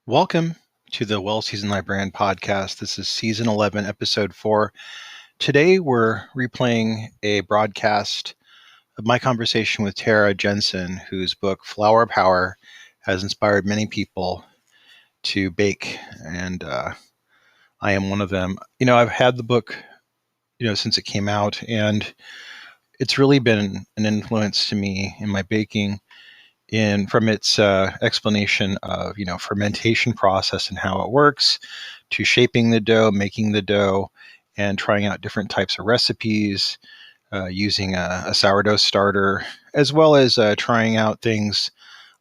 Welcome to the Well Seasoned Librarian Podcast. This is season 11, episode 4. Today we're replaying a broadcast of my conversation with Tara Jensen, whose book Flour Power has inspired many people to bake, and I am one of them. I've had the book, since it came out, and it's really been an influence to me in my baking from its explanation of fermentation process and how it works, to shaping the dough, making the dough, and trying out different types of recipes, using a sourdough starter, as well as trying out things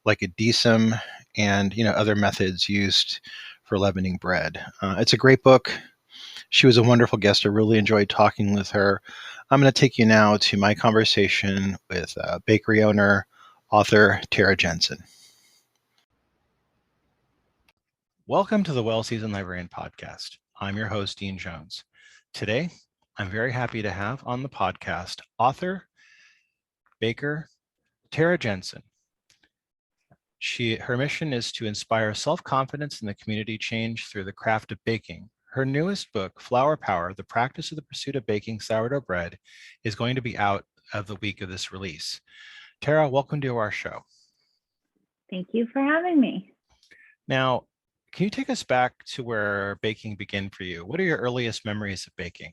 like a desem and other methods used for leavening bread. It's a great book. She was a wonderful guest. I really enjoyed talking with her. I'm going to take you now to my conversation with bakery owner, author Tara Jensen. Welcome to the Well Seasoned Librarian Podcast. I'm your host, Dean Jones. Today, I'm very happy to have on the podcast author, baker, Tara Jensen. Her mission is to inspire self-confidence in the community change through the craft of baking. Her newest book, Flour Power, The Practice of the Pursuit of Baking Sourdough Bread, is going to be out of the week of this release. Tara, welcome to our show. Thank you for having me. Now, can you take us back to where baking began for you? What are your earliest memories of baking?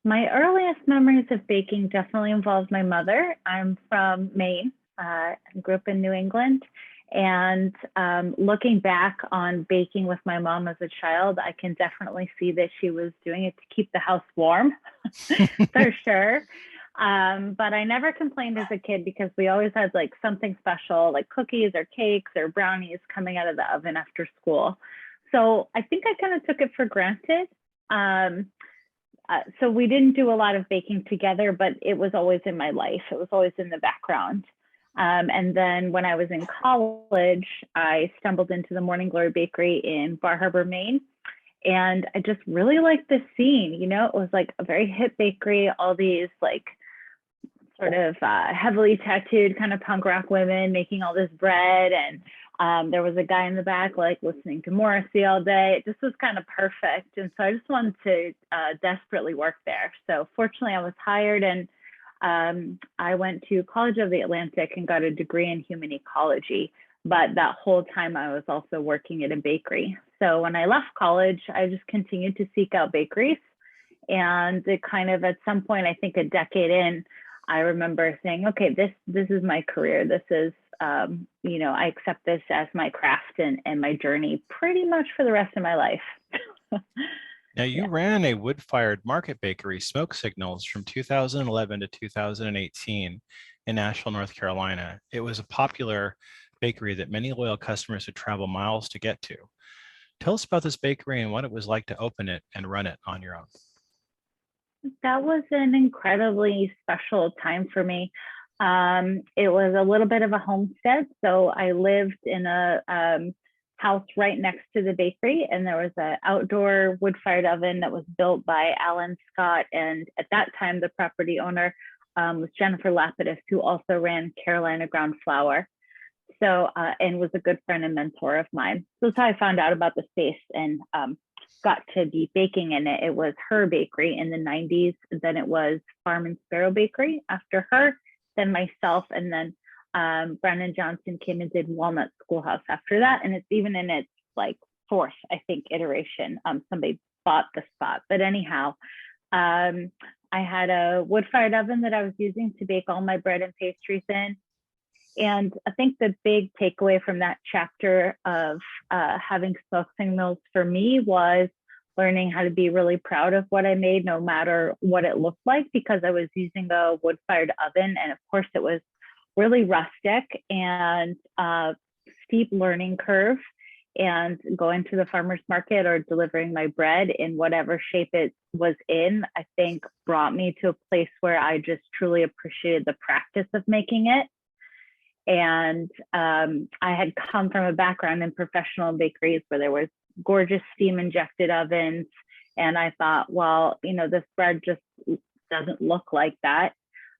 My earliest memories of baking definitely involves my mother. I'm from Maine. I grew up in New England. And looking back on baking with my mom as a child, I can definitely see that she was doing it to keep the house warm, for sure. But I never complained as a kid because we always had like something special, like cookies or cakes or brownies coming out of the oven after school. So I think I kind of took it for granted. So we didn't do a lot of baking together, but it was always in my life. It was always in the background. And then when I was in college, I stumbled into the Morning Glory Bakery in Bar Harbor, Maine. And I just really liked the scene. It was like a very hip bakery, all these like sort of heavily tattooed kind of punk rock women making all this bread. And there was a guy in the back like listening to Morrissey all day. It just was kind of perfect. And so I just wanted to desperately work there. So fortunately, I was hired, and I went to College of the Atlantic and got a degree in human ecology. But that whole time I was also working at a bakery. So when I left college, I just continued to seek out bakeries. And it kind of, at some point, I think a decade in, I remember saying, okay, this is my career. This is, I accept this as my craft and my journey pretty much for the rest of my life. Now, you ran a wood-fired market bakery, Smoke Signals, from 2011 to 2018 in Nashville, North Carolina. It was a popular bakery that many loyal customers would travel miles to get to. Tell us about this bakery and what it was like to open it and run it on your own. That was an incredibly special time for me. It was a little bit of a homestead. So I lived in a house right next to the bakery, and there was an outdoor wood-fired oven that was built by Alan Scott. And at that time, the property owner was Jennifer Lapidus, who also ran Carolina Ground Flour. So, and was a good friend and mentor of mine. So that's how I found out about the space and got to be baking in it. It was her bakery in the 90s. Then it was Farm and Sparrow Bakery after her, then myself, and then Brennan Johnson came and did Walnut Schoolhouse after that. And it's even in its like fourth, I think, iteration. Somebody bought the spot. But anyhow, I had a wood-fired oven that I was using to bake all my bread and pastries in. And I think the big takeaway from that chapter of having Smoke Signals for me was learning how to be really proud of what I made, no matter what it looked like, because I was using a wood-fired oven. And of course, it was really rustic and steep learning curve. And going to the farmer's market or delivering my bread in whatever shape it was in, I think brought me to a place where I just truly appreciated the practice of making it. And I had come from a background in professional bakeries where there was gorgeous steam injected ovens. And I thought, well, this bread just doesn't look like that.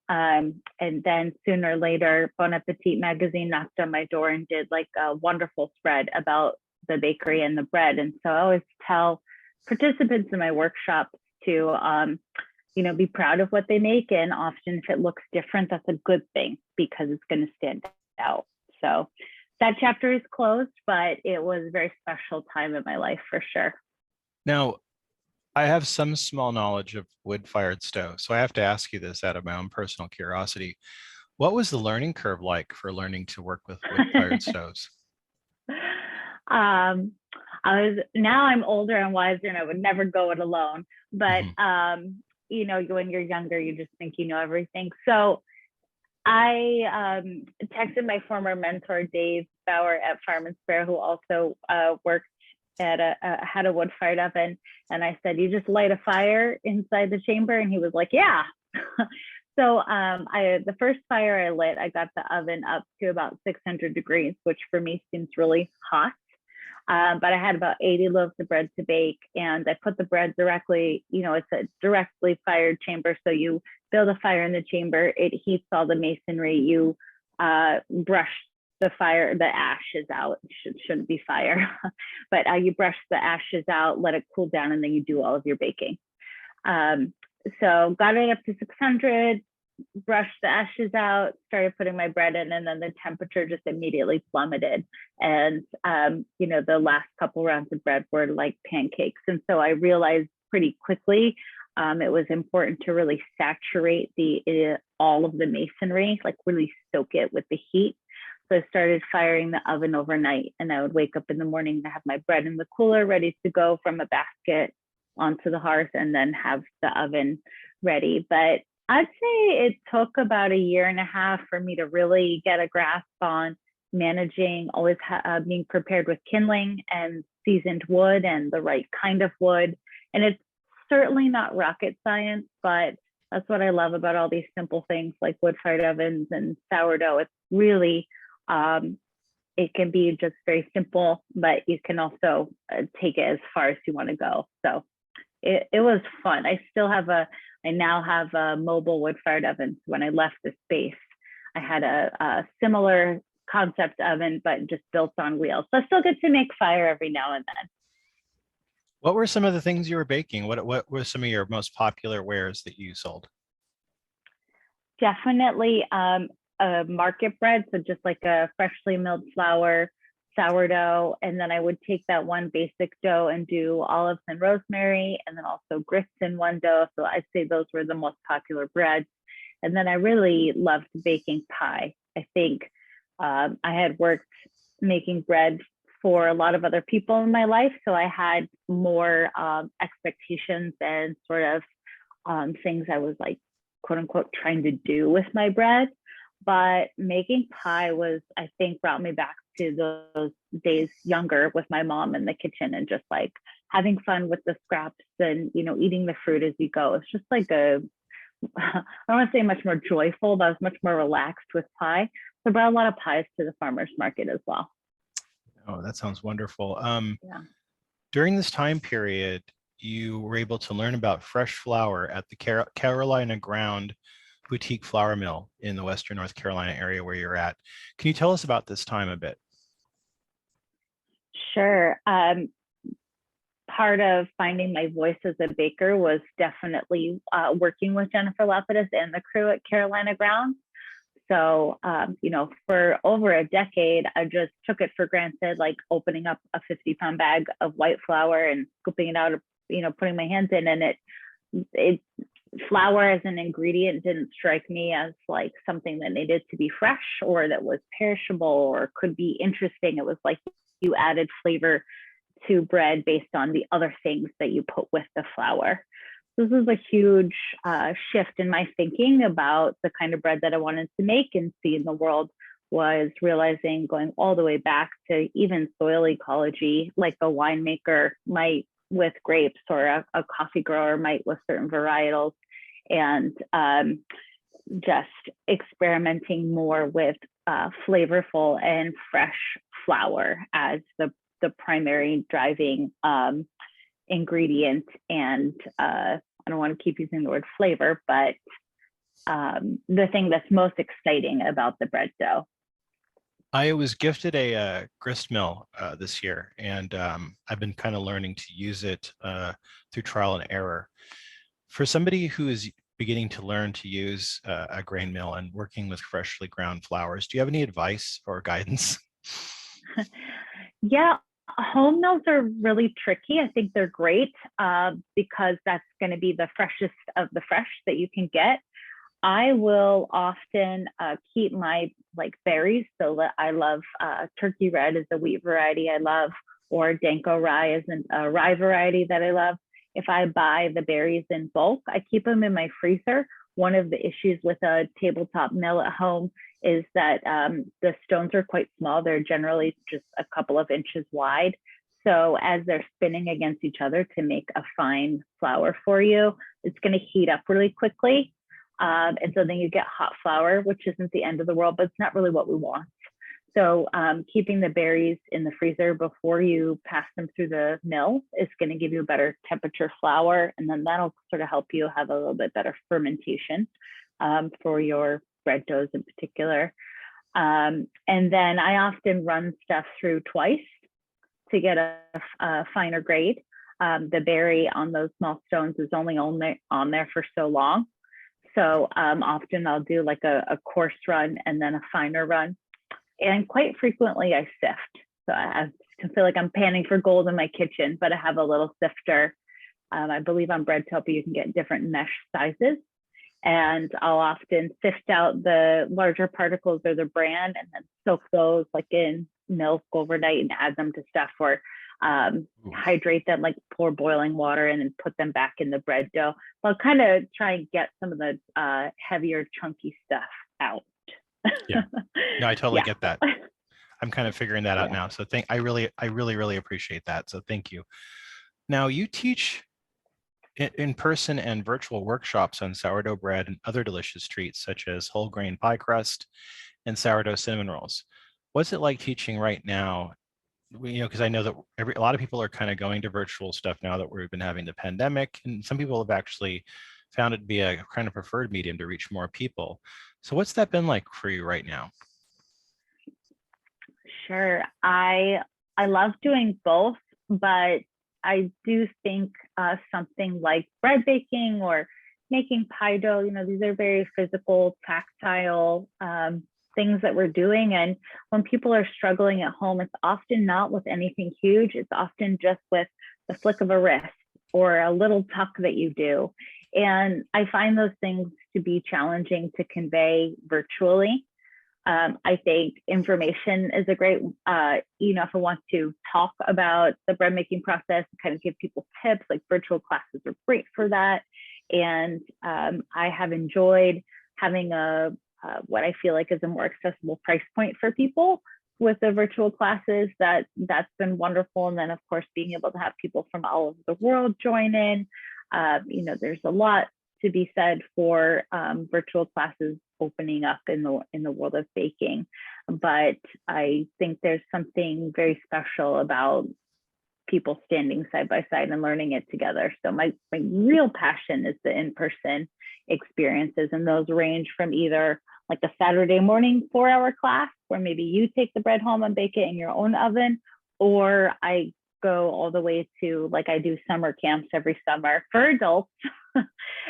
And then sooner or later, Bon Appetit magazine knocked on my door and did like a wonderful spread about the bakery and the bread. And so I always tell participants in my workshops to, be proud of what they make. And often if it looks different, that's a good thing because it's going to stand out. So that chapter is closed, but it was a very special time in my life for sure. Now, I have some small knowledge of wood-fired stove, so I have to ask you this out of my own personal curiosity. What was the learning curve like for learning to work with wood-fired stoves? Now I'm older and wiser and I would never go it alone. But, when you're younger, you just think you know everything. So I texted my former mentor, Dave Bauer at Farm and Spare, who also worked at had a wood-fired oven. And I said, you just light a fire inside the chamber? And he was like, yeah. So the first fire I lit, I got the oven up to about 600 degrees, which for me seems really hot. But I had about 80 loaves of bread to bake, and I put the bread directly, it's a directly fired chamber. So you build a fire in the chamber, it heats all the masonry, you brush the ashes out. Shouldn't be fire, but you brush the ashes out, let it cool down, and then you do all of your baking. So got it up to 600, brushed the ashes out, started putting my bread in, and then the temperature just immediately plummeted. And, the last couple rounds of bread were like pancakes. And so I realized pretty quickly it was important to really saturate all of the masonry, like really soak it with the heat. So I started firing the oven overnight, and I would wake up in the morning to have my bread in the cooler ready to go from a basket onto the hearth, and then have the oven ready. But I'd say it took about a year and a half for me to really get a grasp on managing, always being prepared with kindling and seasoned wood and the right kind of wood. And it's certainly not rocket science, but that's what I love about all these simple things like wood-fired ovens and sourdough. It's really, it can be just very simple, but you can also take it as far as you want to go. So it was fun. I now have a mobile wood-fired oven. When I left the space, I had a similar concept oven, but just built on wheels. So I still get to make fire every now and then. What were some of the things you were baking? What were some of your most popular wares that you sold? Definitely a market bread, so just like a freshly milled flour, sourdough, and then I would take that one basic dough and do olives and rosemary, and then also grits in one dough. So I'd say those were the most popular breads. And then I really loved baking pie. I think I had worked making bread for a lot of other people in my life, so I had more expectations and sort of things I was like, quote unquote, trying to do with my bread. But making pie I think brought me back to those days younger with my mom in the kitchen, and just like having fun with the scraps and, eating the fruit as you go. It's just like I don't want to say much more joyful, but I was much more relaxed with pie. So I brought a lot of pies to the farmer's market as well. Oh, that sounds wonderful. Yeah. During this time period, you were able to learn about fresh flour at the Carolina Ground Boutique Flour Mill in the Western North Carolina area where you're at. Can you tell us about this time a bit? Sure. Part of finding my voice as a baker was definitely working with Jennifer Lapidus and the crew at Carolina Ground. So, for over a decade, I just took it for granted, like opening up a 50-pound bag of white flour and scooping it out, putting my hands in, and it flour as an ingredient didn't strike me as like something that needed to be fresh or that was perishable or could be interesting. It was like you added flavor to bread based on the other things that you put with the flour. This was a huge shift in my thinking about the kind of bread that I wanted to make and see in the world. Was realizing, going all the way back to even soil ecology, like a winemaker might with grapes, or a coffee grower might with certain varietals, and just experimenting more with flavorful and fresh flour as the primary driving ingredient. And I don't want to keep using the word flavor, but the thing that's most exciting about the bread dough. I was gifted a grist mill this year, and I've been kind of learning to use it through trial and error. For somebody who is beginning to learn to use a grain mill and working with freshly ground flours, do you have any advice or guidance? Yeah, home mills are really tricky. I think they're great because that's going to be the freshest of the fresh that you can get. I will often keep my berries. So I love Turkey Red is a wheat variety I love, or Danko Rye is a rye variety that I love. If I buy the berries in bulk, I keep them in my freezer. One of the issues with a tabletop mill at home is that the stones are quite small. They're generally just a couple of inches wide. So as they're spinning against each other to make a fine flour for you, it's going to heat up really quickly. And so then you get hot flour, which isn't the end of the world, but it's not really what we want. So keeping the berries in the freezer before you pass them through the mill is going to give you a better temperature flour, and then that'll sort of help you have a little bit better fermentation for your bread doughs in particular. And then I often run stuff through twice to get a finer grade. The berry on those small stones is only on there for so long. So often I'll do like a coarse run and then a finer run. And quite frequently I sift. So I feel like I'm panning for gold in my kitchen, but I have a little sifter. I believe on Breadtopia you can get different mesh sizes. And I'll often sift out the larger particles or the bran and then soak those like in milk overnight and add them to stuff, or hydrate them, like pour boiling water in and put them back in the bread dough. I'll kind of try and get some of the heavier, chunky stuff out. Yeah, no, I totally get that. I'm kind of figuring that out now. So I really appreciate that. So thank you. Now you teach in person and virtual workshops on sourdough bread and other delicious treats such as whole grain pie crust and sourdough cinnamon rolls. What's it like teaching right now? Because I know that a lot of people are kind of going to virtual stuff now that we've been having the pandemic, and some people have actually found it to be a kind of preferred medium to reach more people. So what's that been like for you right now? Sure. I love doing both, but I do think something like bread baking or making pie dough, these are very physical, tactile things that we're doing. And when people are struggling at home, it's often not with anything huge. It's often just with the flick of a wrist or a little tuck that you do. And I find those things to be challenging to convey virtually. I think information is a great, if I want to talk about the bread making process, kind of give people tips, like virtual classes are great for that. And I have enjoyed having what I feel like is a more accessible price point for people with the virtual classes. That's been wonderful. And then of course, being able to have people from all over the world join in, there's a lot to be said for virtual classes opening up in the world of baking. But I think there's something very special about people standing side by side and learning it together. So my real passion is the in-person experiences, and those range from either like a Saturday morning 4-hour class where maybe you take the bread home and bake it in your own oven, or I go all the way to, like, I do summer camps every summer for adults.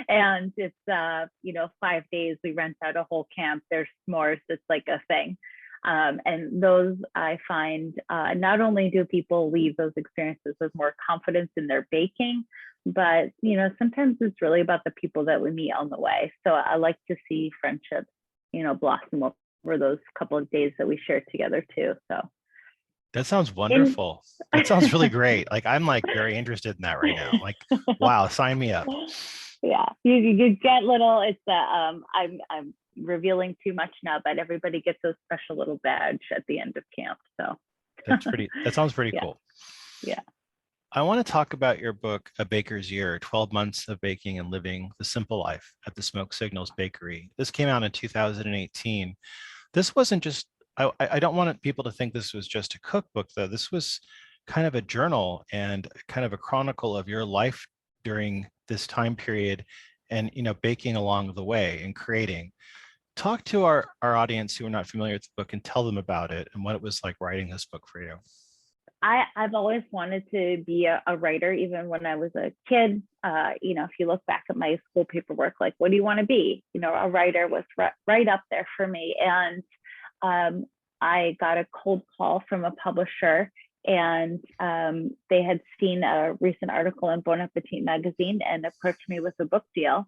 And it's 5 days, we rent out a whole camp, there's s'mores, it's like a thing. And those I find not only do people leave those experiences with more confidence in their baking, but sometimes it's really about the people that we meet on the way. So I like to see friendships blossom over those couple of days that we share together too. So that sounds wonderful. That sounds really great. Like, I'm like very interested in that right now. Like, wow, sign me up. Yeah, you get little. It's I'm revealing too much now, but everybody gets a special little badge at the end of camp. So that sounds pretty cool. Yeah. I want to talk about your book, A Baker's Year, 12 Months of Baking and Living the Simple Life at the Smoke Signals Bakery. This came out in 2018. This wasn't just, I don't want people to think this was just a cookbook, though. This was kind of a journal and kind of a chronicle of your life during this time period and baking along the way and creating. Talk to our audience who are not familiar with the book and tell them about it and what it was like writing this book for you. I've always wanted to be a writer, even when I was a kid. If you look back at my school paperwork, like, what do you want to be? A writer was right up there for me. And I got a cold call from a publisher, and they had seen a recent article in Bon Appetit magazine and approached me with a book deal.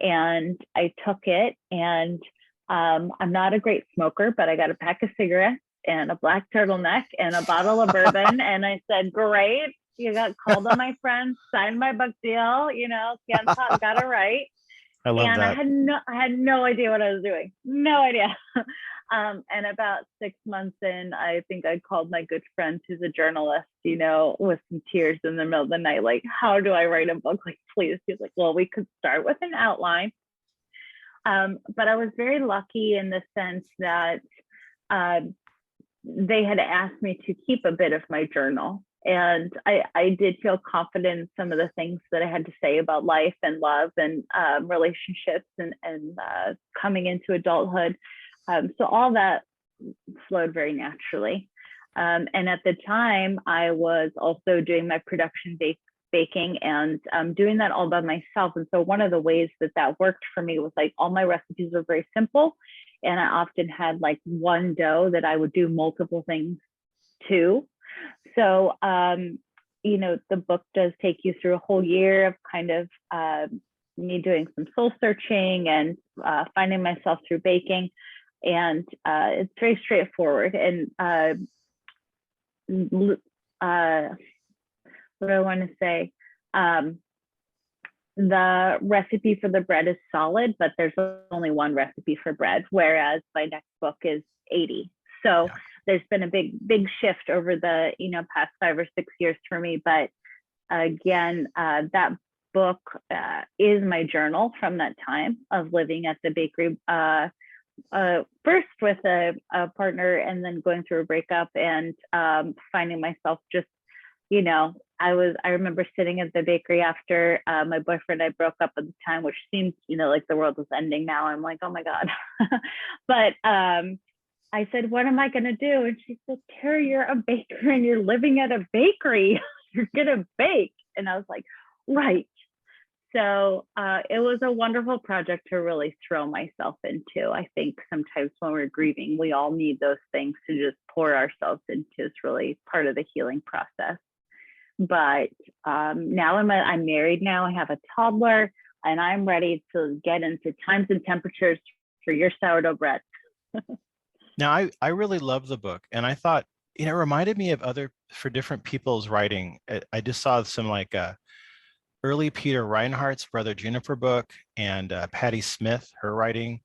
And I took it, and I'm not a great smoker, but I got a pack of cigarettes and a black turtleneck and a bottle of bourbon. And I said, great, you got called on my friends, signed my book deal, can't talk, got it right. I love and that. I had no idea what I was doing. No idea. And about 6 months in, I think I called my good friend who's a journalist, with some tears in the middle of the night, like, how do I write a book? Like, please. He's like, well, we could start with an outline. But I was very lucky in the sense that they had asked me to keep a bit of my journal. And I did feel confident in some of the things that I had to say about life and love and relationships and coming into adulthood. So all that flowed very naturally. And at the time, I was also doing my production baking and doing that all by myself. And so one of the ways that worked for me was, like, all my recipes were very simple. And I often had like one dough that I would do multiple things to. So, the book does take you through a whole year of kind of me doing some soul searching and finding myself through baking. And it's very straightforward. And what do I want to say? The recipe for the bread is solid, but there's only one recipe for bread, whereas my next book is 80. So there's been a big shift over the past 5 or 6 years for me. But again, that book is my journal from that time of living at the bakery. First with a partner, and then going through a breakup, and finding myself just, I remember sitting at the bakery after my boyfriend and I broke up at the time, which seemed, like the world was ending now. I'm like, oh my God. But I said, what am I going to do? And she said, Tara, you're a baker and you're living at a bakery. You're going to bake. And I was like, right. So it was a wonderful project to really throw myself into. I think sometimes when we're grieving, we all need those things to just pour ourselves into. It's really part of the healing process. But now I'm married now. I have a toddler, and I'm ready to get into times and temperatures for your sourdough bread. Now, I really love the book, and I thought, it reminded me of for different people's writing. I just saw some like early Peter Reinhardt's Brother Juniper book, and Patti Smith, her writing.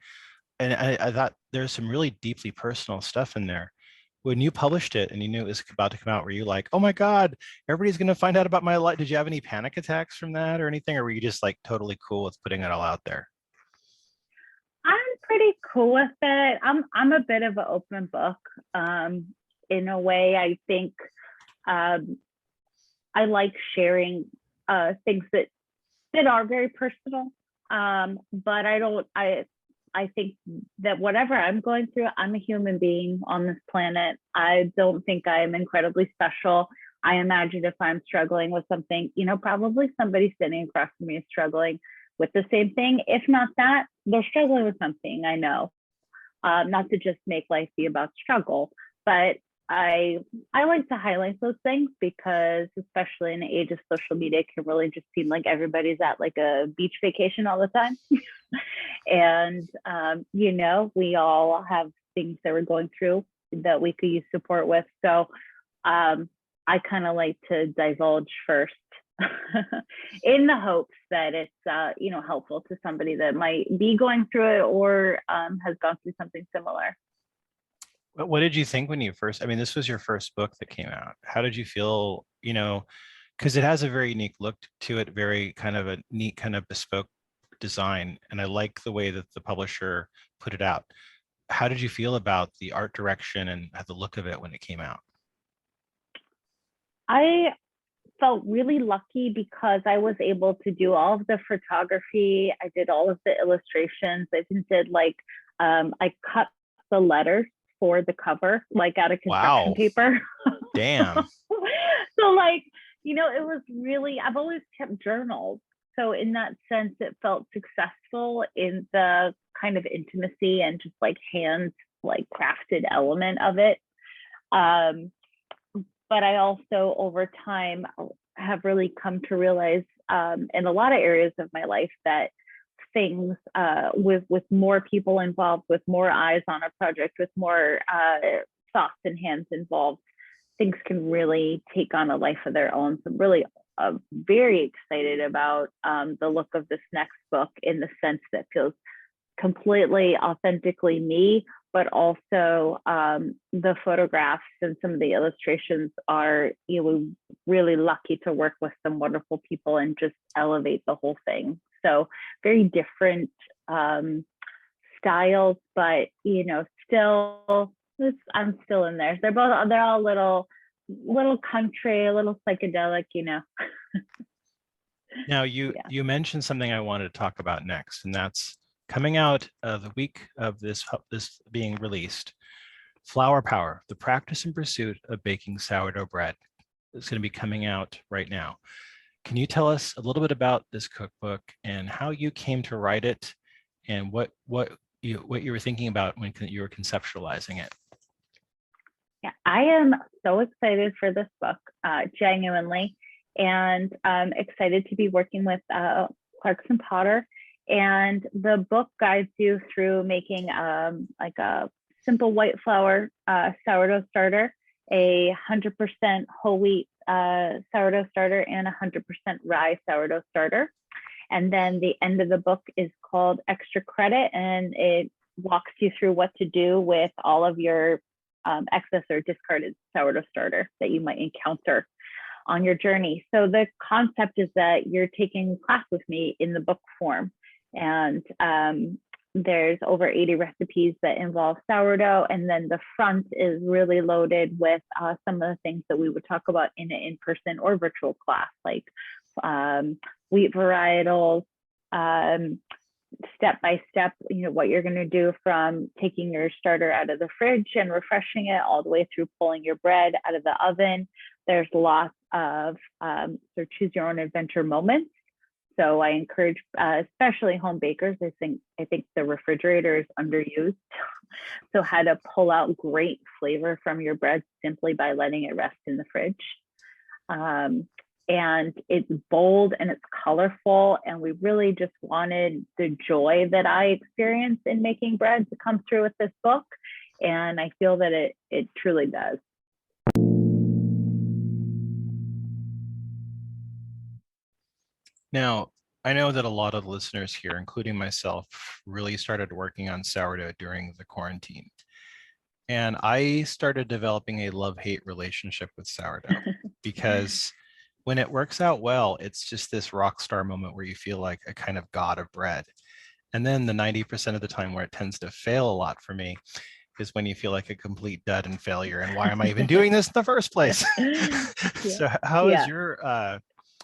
And I thought there's some really deeply personal stuff in there. When you published it and you knew it was about to come out, were you like, oh my God, everybody's going to find out about my life? Did you have any panic attacks from that or anything? Or were you just like totally cool with putting it all out there? I'm pretty cool with it. I'm a bit of an open book. In a way, I think I like sharing things that are very personal. But I think that whatever I'm going through, I'm a human being on this planet. I don't think I am incredibly special. I imagine if I'm struggling with something, probably somebody sitting across from me is struggling with the same thing. If not that, they're struggling with something, I know. Not to just make life be about struggle, but I like to highlight those things because, especially in the age of social media, it can really just seem like everybody's at like a beach vacation all the time. And, we all have things that we're going through that we could use support with. So I kind of like to divulge first in the hopes that it's, helpful to somebody that might be going through it or has gone through something similar. What did you think when you this was your first book that came out. How did you feel, because it has a very unique look to it, very kind of a neat kind of bespoke design. And I like the way that the publisher put it out. How did you feel about the art direction and the look of it when it came out? I felt really lucky because I was able to do all of the photography. I did all of the illustrations. I even did I cut the letters for the cover, like out of construction paper. Damn. So it was really, I've always kept journals. So in that sense, it felt successful in the kind of intimacy and just hands crafted element of it. But I also, over time, have really come to realize in a lot of areas of my life that things with more people involved, with more eyes on a project, with more thoughts and hands involved, things can really take on a life of their own. So I'm really very excited about the look of this next book, in the sense that feels completely authentically me, but also the photographs and some of the illustrations are, really lucky to work with some wonderful people and just elevate the whole thing. So very different styles, but still, I'm still in there. They're all little country, a little psychedelic, Now you mentioned something I wanted to talk about next, and that's coming out the week of this being released. Flour Power: The Practice and Pursuit of Baking Sourdough Bread. It's going to be coming out right now. Can you tell us a little bit about this cookbook and how you came to write it, and what you were thinking about when you were conceptualizing it? Yeah, I am so excited for this book, genuinely, and I'm excited to be working with Clarkson Potter. And the book guides you through making a simple white flour sourdough starter, a 100% whole wheat sourdough starter, and 100% rye sourdough starter. And then the end of the book is called Extra Credit, and it walks you through what to do with all of your excess or discarded sourdough starter that you might encounter on your journey. So the concept is that you're taking class with me in the book form. And there's over 80 recipes that involve sourdough. And then the front is really loaded with some of the things that we would talk about in an in-person or virtual class, like wheat varietals, step by step, what you're going to do from taking your starter out of the fridge and refreshing it, all the way through pulling your bread out of the oven. There's lots of sort of choose your own adventure moments. So I encourage, especially home bakers, I think the refrigerator is underused. So how to pull out great flavor from your bread simply by letting it rest in the fridge. And it's bold and it's colorful. And we really just wanted the joy that I experience in making bread to come through with this book. And I feel that it truly does. Now, I know that a lot of the listeners here, including myself, really started working on sourdough during the quarantine. And I started developing a love-hate relationship with sourdough because when it works out well, it's just this rock star moment where you feel like a kind of god of bread. And then the 90% of the time where it tends to fail a lot for me is when you feel like a complete dud and failure. And why am I even doing this in the first place? So how is your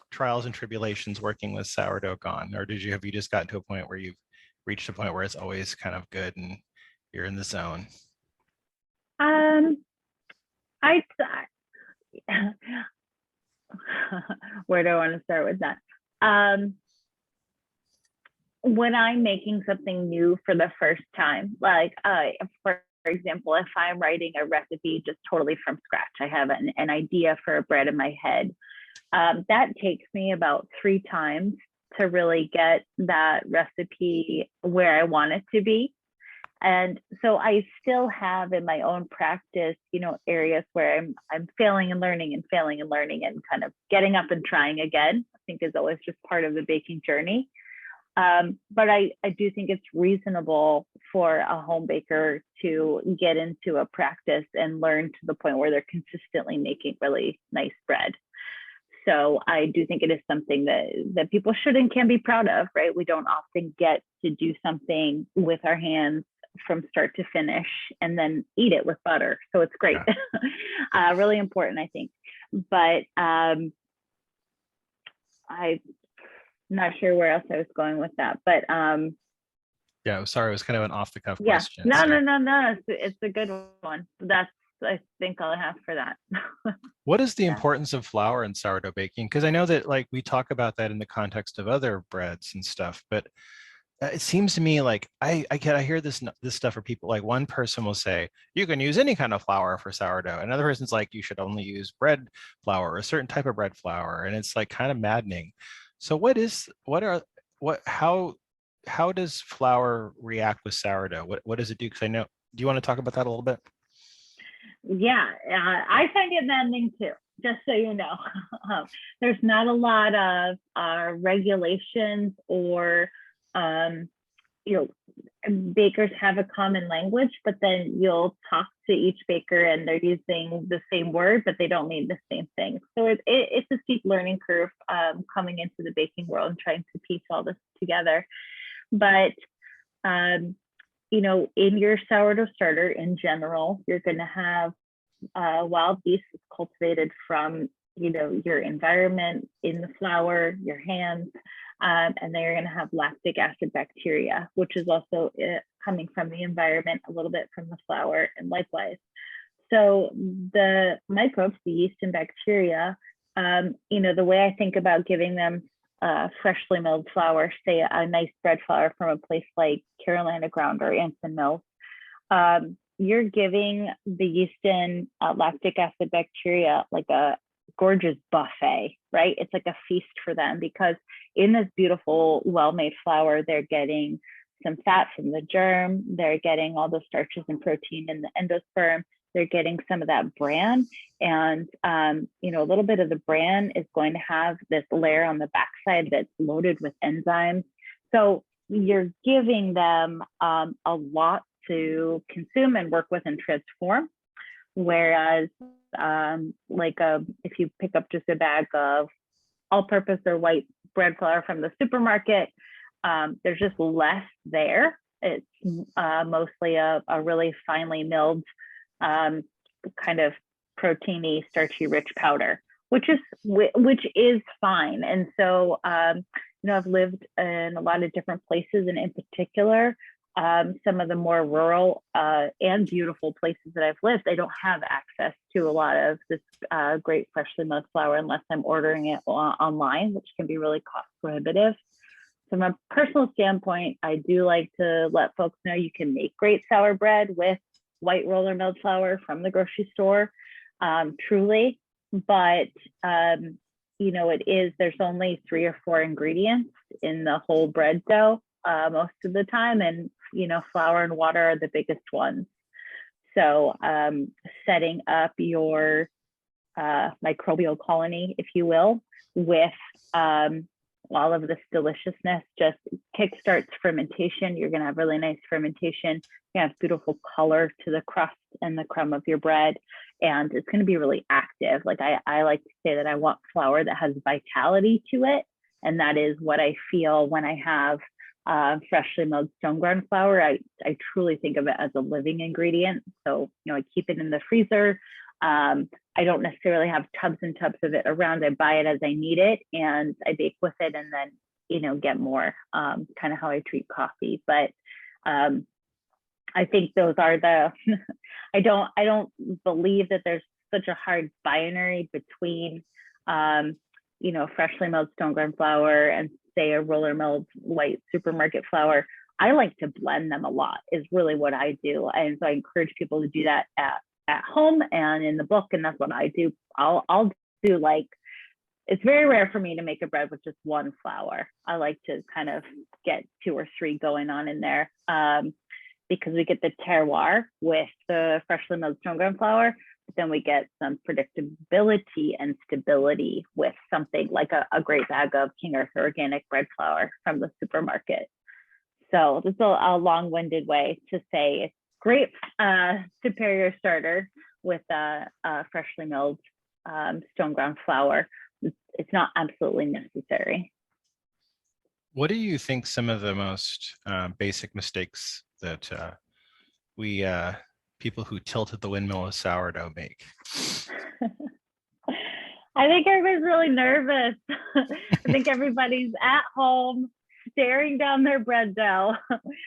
trials and tribulations working with sourdough gone? Or have you just gotten to a point where you've reached a point where it's always kind of good and you're in the zone? Where do I want to start with that? When I'm making something new for the first time, for example, if I'm writing a recipe just totally from scratch, I have an idea for a bread in my head. That takes me about 3 times to really get that recipe where I want it to be. And so I still have in my own practice, areas where I'm failing and learning and failing and learning and kind of getting up and trying again, I think is always just part of the baking journey. But I do think it's reasonable for a home baker to get into a practice and learn to the point where they're consistently making really nice bread. So I do think it is something that people should and can be proud of, right? We don't often get to do something with our hands from start to finish and then eat it with butter. So it's great. Yeah. Really important, I think. But I'm not sure where else I was going with that, but Yeah, sorry, it was kind of an off-the-cuff yeah, question. no, So no, no, no, it's a good one. That's, I think, all I have for that. what is the Yeah. importance of flour in sourdough baking? Because I know that like we talk about that in the context of other breads and stuff, but it seems to me like I hear this stuff where people like one person will say you can use any kind of flour for sourdough. Another person's like you should only use bread flour or a certain type of bread flour, and it's like kind of maddening. So what how does flour react with sourdough? What does it do? Because I know. Do you want to talk about that a little bit? Yeah, I find it maddening too, just so you know. There's not a lot of regulations or, um, you know, bakers have a common language, but then you'll talk to each baker and they're using the same word, but they don't mean the same thing. So it's a steep learning curve coming into the baking world and trying to piece all this together. But um, you know, in your sourdough starter in general, you're going to have wild yeast cultivated from, you know, your environment in the flour, your hands, and then you're going to have lactic acid bacteria, which is also coming from the environment, a little bit from the flour, and likewise. So the microbes, the yeast and bacteria, you know, the way I think about giving them freshly milled flour, say a nice bread flour from a place like Carolina Ground or Anson Mills, you're giving the yeast and lactic acid bacteria like a gorgeous buffet, right? It's like a feast for them because in this beautiful, well-made flour, they're getting some fat from the germ, they're getting all the starches and protein in the endosperm, they're getting some of that bran, and you know, a little bit of the bran is going to have this layer on the backside that's loaded with enzymes. So you're giving them a lot to consume and work with and transform. Whereas, if you pick up just a bag of all-purpose or white bread flour from the supermarket, there's just less there. It's mostly a really finely milled kind of proteiny, starchy, rich powder, which is fine. And so, you know, I've lived in a lot of different places, and in particular, some of the more rural and beautiful places that I've lived, I don't have access to a lot of this great freshly milled flour unless I'm ordering it online, which can be really cost prohibitive. So from a personal standpoint, I do like to let folks know you can make great sour bread with white roller milled flour from the grocery store, truly. But, you know, there's only 3 or 4 ingredients in the whole bread dough most of the time. And, you know, flour and water are the biggest ones. So setting up your microbial colony, if you will, with all of this deliciousness just kickstarts fermentation. You're going to have really nice fermentation. You have beautiful color to the crust and the crumb of your bread, and it's going to be really active. Like I like to say that I want flour that has vitality to it, and that is what I feel when I have freshly milled stone ground flour. I truly think of it as a living ingredient. So, you know, I keep it in the freezer. I don't necessarily have tubs and tubs of it around. I buy it as I need it and I bake with it, and then, you know, get more, kind of how I treat coffee. But I think those are the, I don't believe that there's such a hard binary between, you know, freshly milled stone ground flour and say a roller milled white supermarket flour. I like to blend them a lot is really what I do. And so I encourage people to do that at home and in the book. And that's what I do. I'll do, like, it's very rare for me to make a bread with just one flour. I like to kind of get 2 or 3 going on in there, because we get the terroir with the freshly milled stone ground flour, but then we get some predictability and stability with something like a great bag of King Arthur organic bread flour from the supermarket. So this is a long-winded way to say it's great superior starter with freshly milled stone ground flour. It's not absolutely necessary. What do you think some of the most basic mistakes that we people who tilted the windmill of sourdough make? I think everybody's really nervous. I think everybody's at home staring down their bread dough,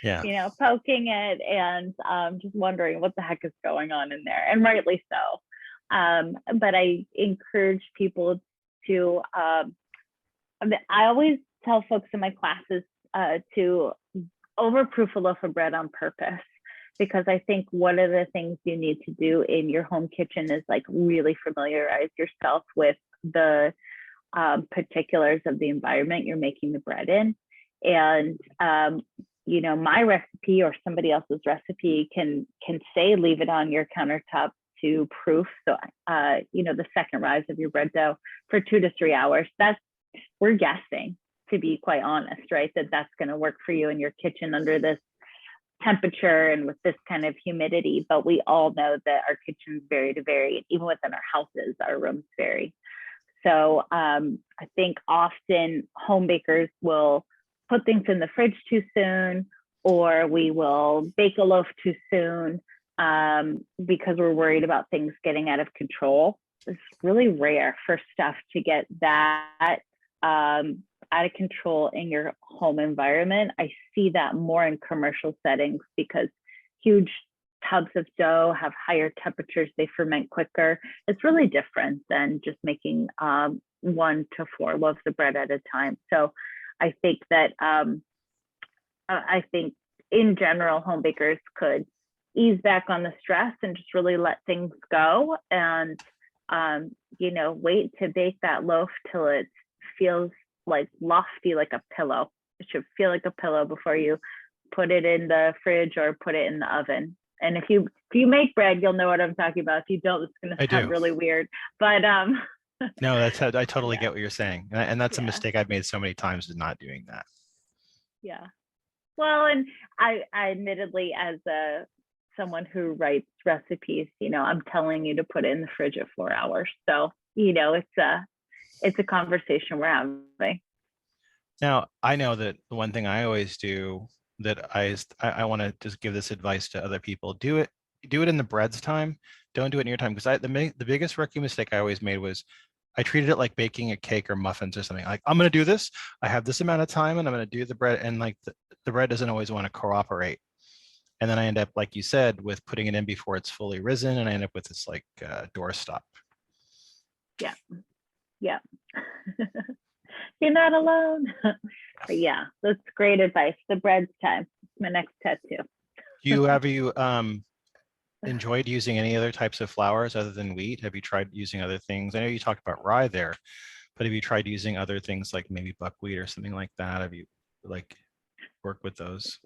Yeah. poking it and just wondering what the heck is going on in there, and rightly so. But I encourage people to, I always tell folks in my classes to overproof a loaf of bread on purpose, because I think one of the things you need to do in your home kitchen is like really familiarize yourself with the particulars of the environment you're making the bread in. And my recipe or somebody else's recipe can say leave it on your countertop to proof. So the second rise of your bread dough for 2 to 3 hours. We're guessing, to be quite honest, right? That's going to work for you in your kitchen under this temperature and with this kind of humidity. But we all know that our kitchens vary to vary. Even within our houses, our rooms vary. So I think often home bakers will put things in the fridge too soon, or we will bake a loaf too soon because we're worried about things getting out of control. It's really rare for stuff to get that out of control in your home environment. I see that more in commercial settings because huge tubs of dough have higher temperatures, they ferment quicker. It's really different than just making 1 to 4 loaves of bread at a time. So I think that in general, home bakers could ease back on the stress and just really let things go, and wait to bake that loaf till it feels like lofty, like a pillow. It should feel like a pillow before you put it in the fridge or put it in the oven. And if you make bread, you'll know what I'm talking about. If you don't, it's going to sound really weird. But no, I totally get what you're saying, and that's a mistake I've made so many times, is not doing that. Yeah. Well, and I admittedly, as someone who writes recipes, I'm telling you to put it in the fridge at 4 hours. So it's a conversation we're having. Now, I know that the one thing I always do, that I want to just give this advice to other people: do it in the bread's time. Don't do it in your time, because the biggest rookie mistake I always made was I treated it like baking a cake or muffins or something. Like, I'm going to do this. I have this amount of time, and I'm going to do the bread. And like the bread doesn't always want to cooperate. And then I end up, like you said, with putting it in before it's fully risen, and I end up with this like doorstop. Yeah. Yeah. You're not alone. But yeah, that's great advice. The bread's time. It's my next tattoo. Have you enjoyed using any other types of flours other than wheat? Have you tried using other things? I know you talked about rye there, but have you tried using other things like maybe buckwheat or something like that? Have you worked with those?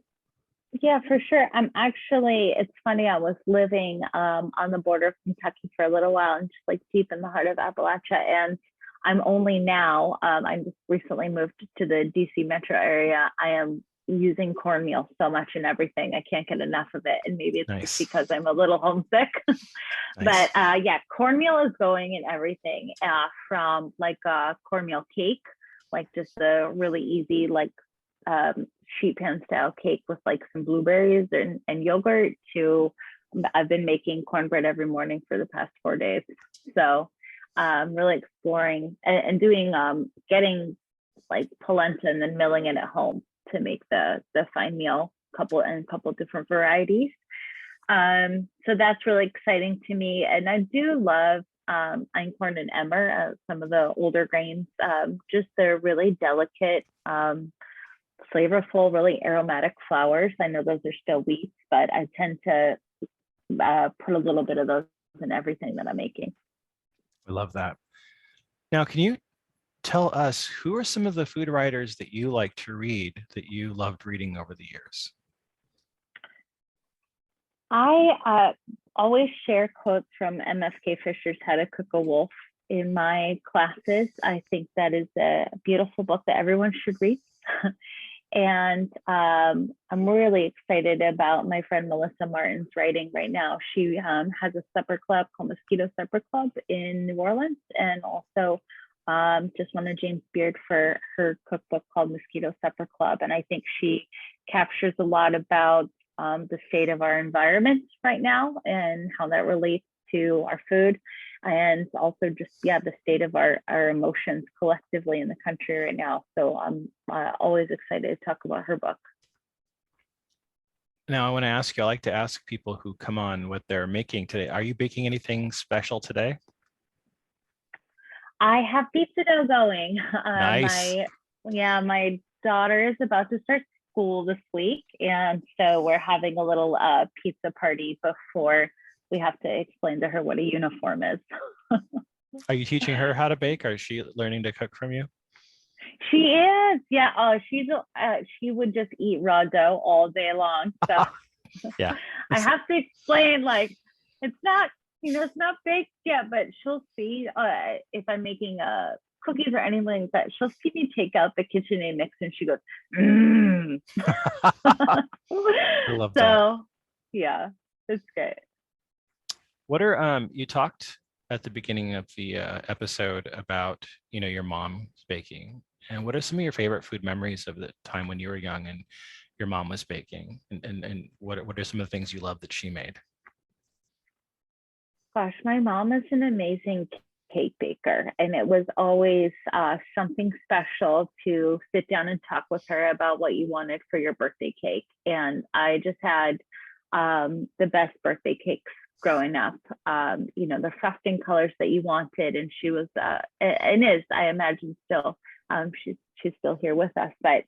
Yeah, for sure. It's funny, I was living on the border of Kentucky for a little while, and just like deep in the heart of Appalachia. And I'm only now, I just recently moved to the DC metro area. I am using cornmeal so much in everything. I can't get enough of it. And maybe it's just because I'm a little homesick. But cornmeal is going in everything, from like a cornmeal cake, like just a really easy, like sheet pan style cake with like some blueberries and yogurt, to I've been making cornbread every morning for the past 4 days. So really exploring and doing getting like polenta and then milling it at home to make the fine meal, couple different varieties. So that's really exciting to me. And I do love einkorn and emmer, some of the older grains. Just they're really delicate, flavorful, really aromatic flours. I know those are still wheat, but I tend to put a little bit of those in everything that I'm making. I love that. Now, can you tell us, who are some of the food writers that you like to read, that you loved reading over the years? I always share quotes from M.F.K. Fisher's How to Cook a Wolf in my classes. I think that is a beautiful book that everyone should read. And I'm really excited about my friend Melissa Martin's writing right now. She has a supper club called Mosquito Supper Club in New Orleans, and also just won a James Beard for her cookbook called Mosquito Supper Club. And I think she captures a lot about the state of our environment right now and how that relates to our food. and also just, the state of our emotions collectively in the country right now. So I'm always excited to talk about her book. Now, I want to ask you, I like to ask people who come on what they're making today. Are you baking anything special today? I have pizza dough going. Nice. My daughter is about to start school this week, and so we're having a little pizza party before we have to explain to her what a uniform is. Are you teaching her how to bake, or is she learning to cook from you? She is, yeah. She would just eat raw dough all day long. So yeah, I have to explain, like, it's not, it's not baked yet, but she'll see if I'm making cookies or anything like that. She'll see me take out the KitchenAid mix, and she goes, mmm. I love that. So, yeah, it's great. What are you talked at the beginning of the episode about your mom's baking, and what are some of your favorite food memories of the time when you were young and your mom was baking, and what are some of the things you love that she made? Gosh, my mom is an amazing cake baker, and it was always something special to sit down and talk with her about what you wanted for your birthday cake. And I just had the best birthday cakes growing up. The frosting colors that you wanted, and she was and is, I imagine, still. She's still here with us, but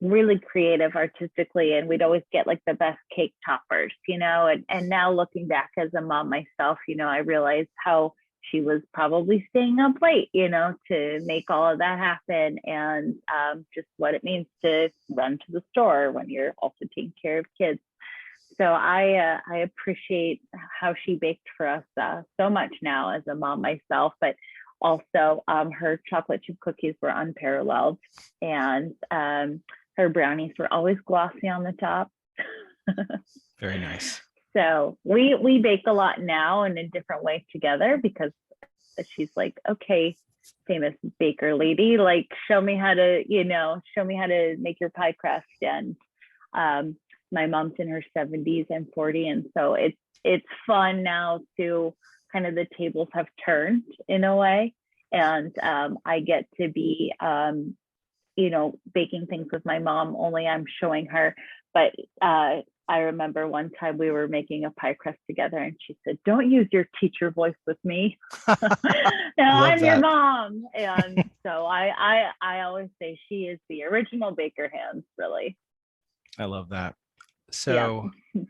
really creative artistically, and we'd always get like the best cake toppers, and now looking back as a mom myself, I realized how she was probably staying up late, to make all of that happen, and just what it means to run to the store when you're also taking care of kids. So I appreciate how she baked for us so much now as a mom myself, but also her chocolate chip cookies were unparalleled, and her brownies were always glossy on the top. Very nice. So we bake a lot now and in different ways together, because she's like, okay, famous baker lady, like show me how to make your pie crust. And my mom's in her 70s and 40, and so it's fun now to kind of, the tables have turned in a way, and I get to be baking things with my mom, only I'm showing her. But I remember one time we were making a pie crust together, and she said, "Don't use your teacher voice with me." Now I'm your mom. And so I always say she is the original baker hands, really. I love that. So yeah.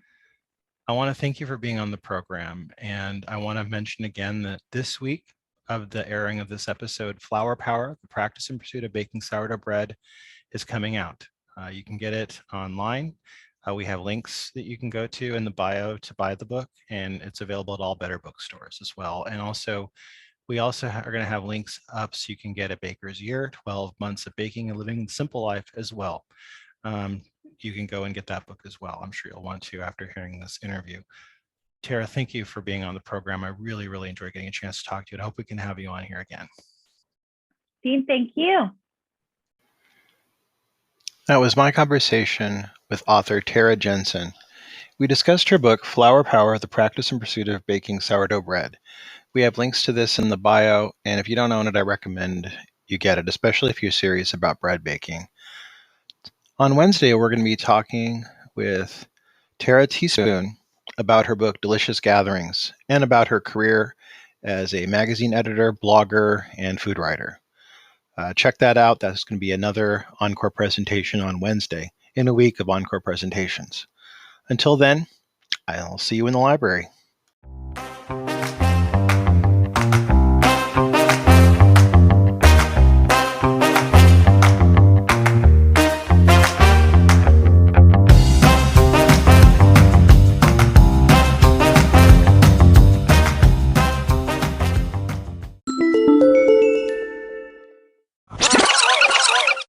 I want to thank you for being on the program. And I want to mention again that this week of the airing of this episode, Flour Power, the practice and pursuit of baking sourdough bread, is coming out. You can get it online. We have links that you can go to in the bio to buy the book, and it's available at all better bookstores as well. And also, we also are going to have links up so you can get a baker's year, 12 months of baking and living the simple life as well. You can go and get that book as well. I'm sure you'll want to after hearing this interview. Tara, thank you for being on the program. I really, really enjoyed getting a chance to talk to you, and I hope we can have you on here again. Dean, thank you. That was my conversation with author Tara Jensen. We discussed her book, Flour Power, The Practice and Pursuit of Baking Sourdough Bread. We have links to this in the bio, and if you don't own it, I recommend you get it, especially if you're serious about bread baking. On Wednesday, we're going to be talking with Tara Teaspoon about her book, Delicious Gatherings, and about her career as a magazine editor, blogger, and food writer. Check that out. That's going to be another Encore presentation on Wednesday in a week of Encore presentations. Until then, I'll see you in the library.